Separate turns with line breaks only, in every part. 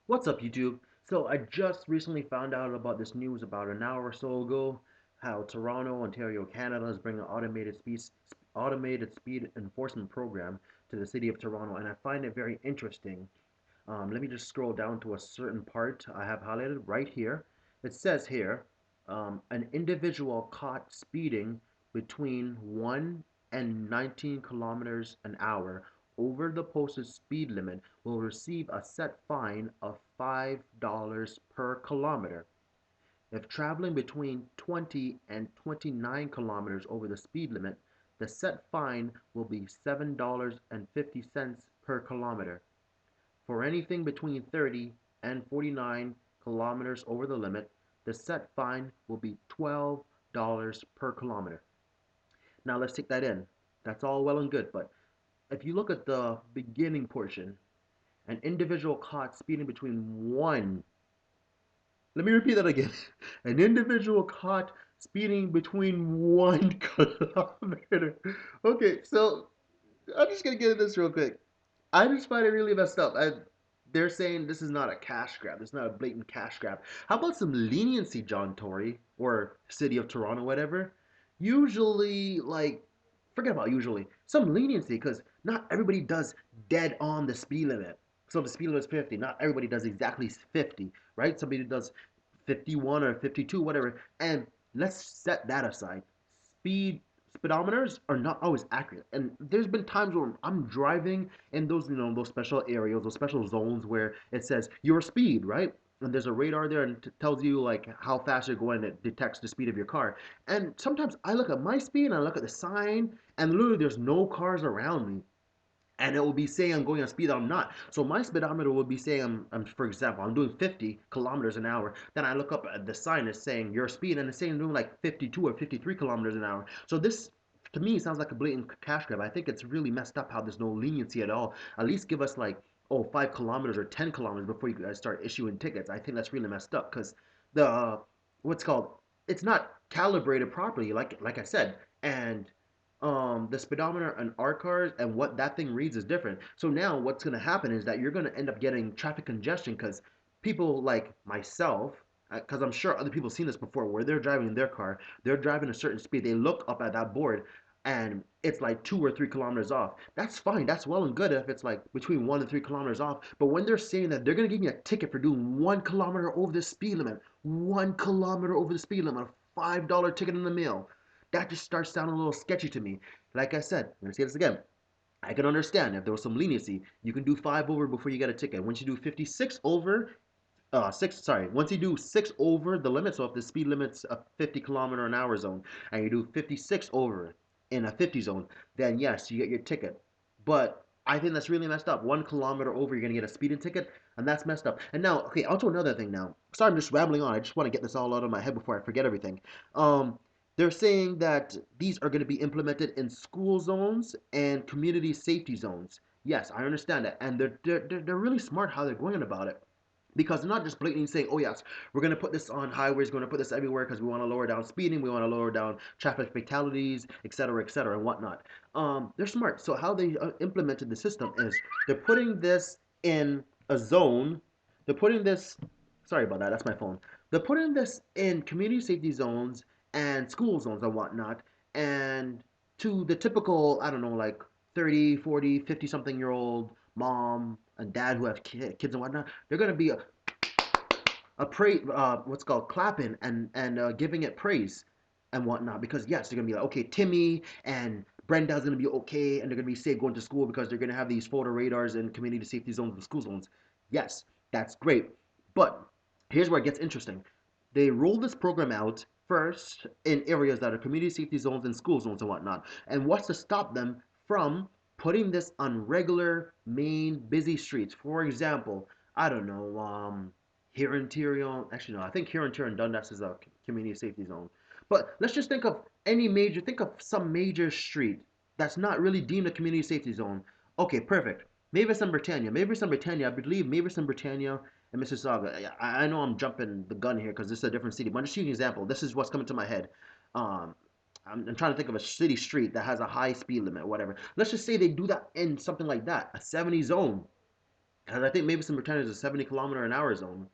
What's up, YouTube? So I just recently found out about this news about an hour or so ago, how Toronto, Ontario, Canada is bringing an automated speed enforcement program to the city of Toronto, and I find it very interesting. Let me just scroll down to a certain part I have highlighted right here. It says here, an individual caught speeding between 1 and 19 kilometers an hour over the posted speed limit will receive a set fine of $5 per kilometer. If traveling between 20 and 29 kilometers over the speed limit, the set fine will be $7.50 per kilometer. For anything between 30 and 49 kilometers over the limit, the set fine will be $12 per kilometer. Now let's take that in. That's all well and good, but if you look at the beginning portion, an individual caught speeding between one, let me repeat that again. An individual caught speeding between 1 kilometer. Okay, so I'm just gonna get into this real quick. I just find it really messed up. They're saying this is not a cash grab. This is not a blatant cash grab. How about some leniency, John Tory or City of Toronto, whatever? Usually, like, forget about usually, some leniency because not everybody does dead on the speed limit. So the speed limit is 50. Not everybody does exactly 50, right? Somebody does 51 or 52, whatever. And let's set that aside. Speedometers are not always accurate, and there's been times where I'm driving in those those special areas, those special zones where it says your speed, right? And there's a radar there and it tells you like how fast you're going. It detects the speed of your car. And sometimes I look at my speed and I look at the sign, and literally there's no cars around me, and it will be saying I'm going at speed that I'm not. So my speedometer will be saying for example, I'm doing 50 kilometers an hour. Then I look up at the sign, it's saying your speed, and it's saying I'm doing like 52 or 53 kilometers an hour. So this, to me, sounds like a blatant cash grab. I think it's really messed up how there's no leniency at all. At least give us like, oh, 5 kilometers or 10 kilometers before you guys start issuing tickets. I think that's really messed up because the what's called, it's not calibrated properly, like I said. And the speedometer on our cars and what that thing reads is different. So now what's going to happen is that you're going to end up getting traffic congestion because people like myself, because I'm sure other people have seen this before, where they're driving in their car, they're driving a certain speed, they look up at that board and it's like 2 or 3 kilometers off. That's fine. That's well and good if it's like between 1 and 3 kilometers off. But when they're saying that they're gonna give me a ticket for doing 1 kilometer over the speed limit, 1 kilometer over the speed limit, a $5 ticket in the mail, that just starts sounding a little sketchy to me. Like I said, I'm gonna say this again. I can understand if there was some leniency. You can do 5 over before you get a ticket. Once you do 56 over, six. Sorry. Once you do 6 over the limit, so if the speed limit's a 50 kilometer an hour zone, and you do 56 over in a 50 zone, then yes, you get your ticket. But I think that's really messed up. 1 kilometer over, you're gonna get a speeding ticket, and that's messed up. And now, okay, I'll do another thing now. Sorry, I'm just rambling on. I just want to get this all out of my head before I forget everything. Um, they're saying that these are going to be implemented in school zones and community safety zones. Yes, I understand that, and they're really smart how they're going about it, because they're not just blatantly saying, oh yes, we're going to put this on highways, we're going to put this everywhere because we want to lower down speeding, we want to lower down traffic fatalities, etc., and whatnot. They're smart. So how they implemented the system is they're putting this in a zone. They're putting this, sorry about that, that's my phone. They're putting this in community safety zones and school zones and whatnot, and to the typical, I don't know, like 30, 40, 50 something year old mom and dad who have kids and whatnot, they're going to be a praise, what's called clapping and giving it praise and whatnot, because yes, they're gonna be like, okay, Timmy and Brenda's gonna be okay, and they're gonna be safe going to school because they're gonna have these photo radars and community safety zones and school zones. Yes, that's great, but here's where it gets interesting. They roll this program out first in areas that are community safety zones and school zones and whatnot. And what's to stop them from putting this on regular main busy streets? For example, I don't know, Hurontario. Actually, no, I think Hurontario and Dundas is a community safety zone. But let's just think of some major street that's not really deemed a community safety zone. Okay, perfect. Mavis and Britannia. Mavis and Britannia, I believe Mavis and Britannia and Mississauga. I know I'm jumping the gun here because this is a different city, but I'm just using an example. This is what's coming to my head. Um, I'm trying to think of a city street that has a high speed limit or whatever. Let's just say they do that in something like that, a 70 zone. Because I think Mavis and Britannia is a 70-kilometer-an-hour zone.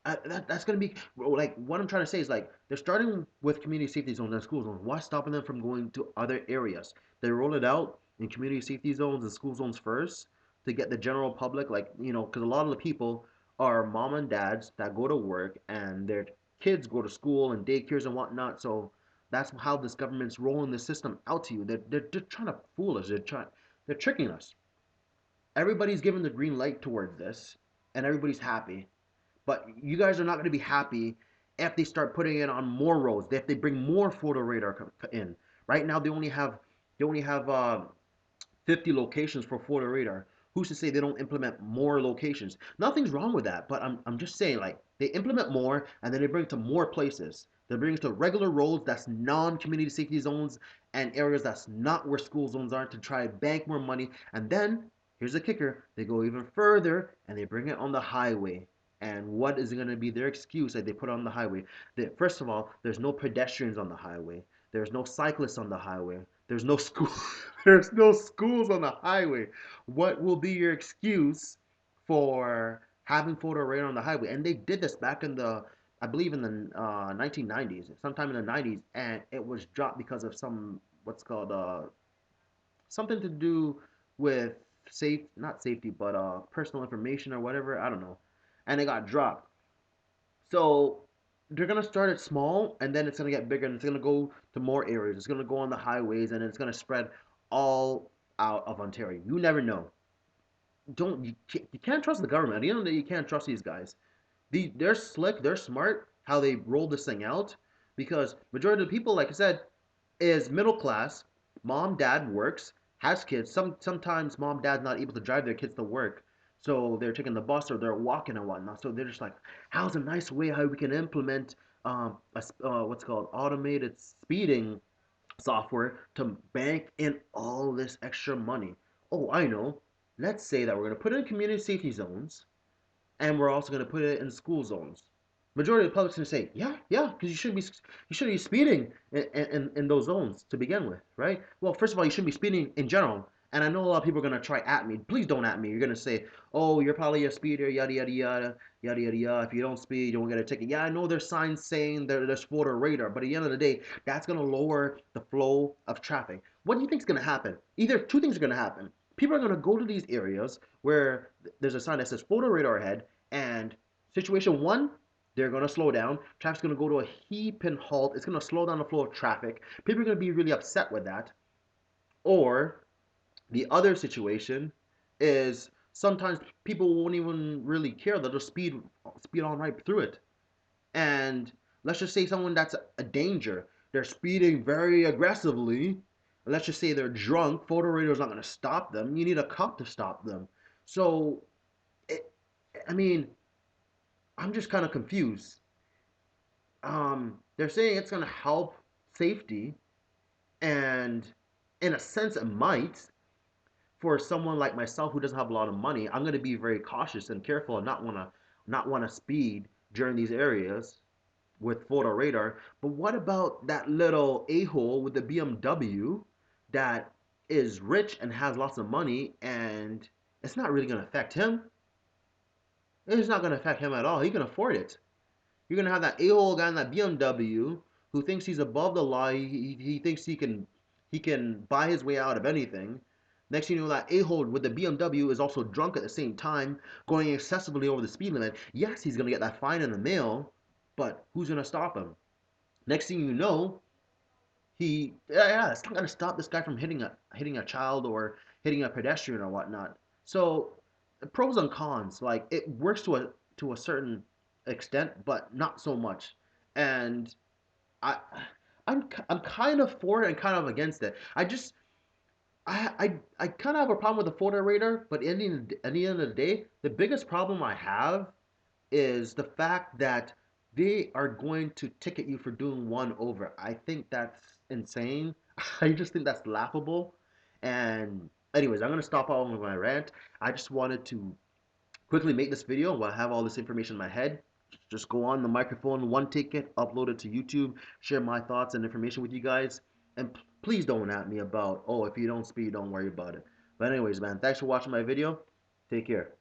That's going to be like what I'm trying to say is like they're starting with community safety zones and school zones. What's stopping them from going to other areas? They roll it out in community safety zones and school zones first to get the general public, like, because a lot of the people are mom and dads that go to work and their kids go to school and daycares and whatnot. So that's how this government's rolling the system out to you. They're trying to fool us. They're tricking us. Everybody's given the green light towards this, and everybody's happy. But you guys are not going to be happy if they start putting it on more roads. If they bring more photo radar in. Right now they only have 50 locations for photo radar. Who's to say they don't implement more locations? Nothing's wrong with that, but I'm just saying like they implement more and then they bring it to more places. They bring it to regular roads that's non-community safety zones and areas that's not where school zones are to try to bank more money. And then here's the kicker: they go even further and they bring it on the highway. And what is going to be their excuse that they put on the highway? That first of all, there's no pedestrians on the highway. There's no cyclists on the highway. There's no school. There's no schools on the highway. What will be your excuse for having photo radar on the highway? And they did this back in I believe in the 1990s, sometime in the 90s, and it was dropped because of some what's called something to do with not safety, but personal information or whatever. I don't know, and it got dropped. So they're gonna start it small, and then it's gonna get bigger, and it's gonna go to more areas. It's gonna go on the highways, and it's gonna spread all out of Ontario. You never know. You can't trust the government. At the end of the day, you can't trust these guys. They're slick. They're smart. How they roll this thing out, because majority of the people, like I said, is middle class. Mom, dad works, has kids. Sometimes mom, dad's not able to drive their kids to work, so they're taking the bus or they're walking and whatnot. So they're just like, how's a nice way how we can implement what's called automated speeding software to bank in all this extra money. Oh, I know. Let's say that we're going to put it in community safety zones and we're also going to put it in school zones. Majority of the public's going to say, yeah, yeah, because you shouldn't be speeding in those zones to begin with, right? Well, first of all, you shouldn't be speeding in general. And I know a lot of people are going to try at me. Please don't at me. You're going to say, oh, you're probably a speeder, yada, yada, yada, yada, yada, yada. If you don't speed, you won't get a ticket. Yeah, I know there's signs saying there's photo radar, but at the end of the day, that's going to lower the flow of traffic. What do you think is going to happen? Either two things are going to happen. People are going to go to these areas where there's a sign that says photo radar ahead, and situation one, they're going to slow down. Traffic's going to go to a heaping halt. It's going to slow down the flow of traffic. People are going to be really upset with that. Or the other situation is sometimes people won't even really care. They'll just speed on right through it. And let's just say someone that's a danger. They're speeding very aggressively. Let's just say they're drunk. Photo radar is not going to stop them. You need a cop to stop them. So, it, I mean, I'm just kind of confused. They're saying it's going to help safety, and in a sense, it might. For someone like myself who doesn't have a lot of money, I'm going to be very cautious and careful and not want to speed during these areas with photo radar. But what about that little a-hole with the BMW that is rich and has lots of money, and it's not really going to affect him? It's not going to affect him at all. He can afford it. You're gonna have that a-hole guy in that BMW who thinks he's above the law. He thinks he can buy his way out of anything. Next thing you know, that a-hole with the BMW is also drunk at the same time, going excessively over the speed limit. Yes, he's gonna get that fine in the mail, but who's gonna stop him? Next thing you know, it's not gonna stop this guy from hitting a child or hitting a pedestrian or whatnot. So pros and cons, like it works to a certain extent, but not so much. And I I'm kind of for it and kind of against it. I kind of have a problem with the photo radar, but at the end of the day, the biggest problem I have is the fact that they are going to ticket you for doing one over. I think that's insane. I just think that's laughable. And anyways, I'm gonna stop all of my rant. I just wanted to quickly make this video while I have all this information in my head. Just go on the microphone, one ticket, upload it to YouTube, share my thoughts and information with you guys. And please don't at me about, oh, if you don't speed, don't worry about it. But anyways, man, thanks for watching my video. Take care.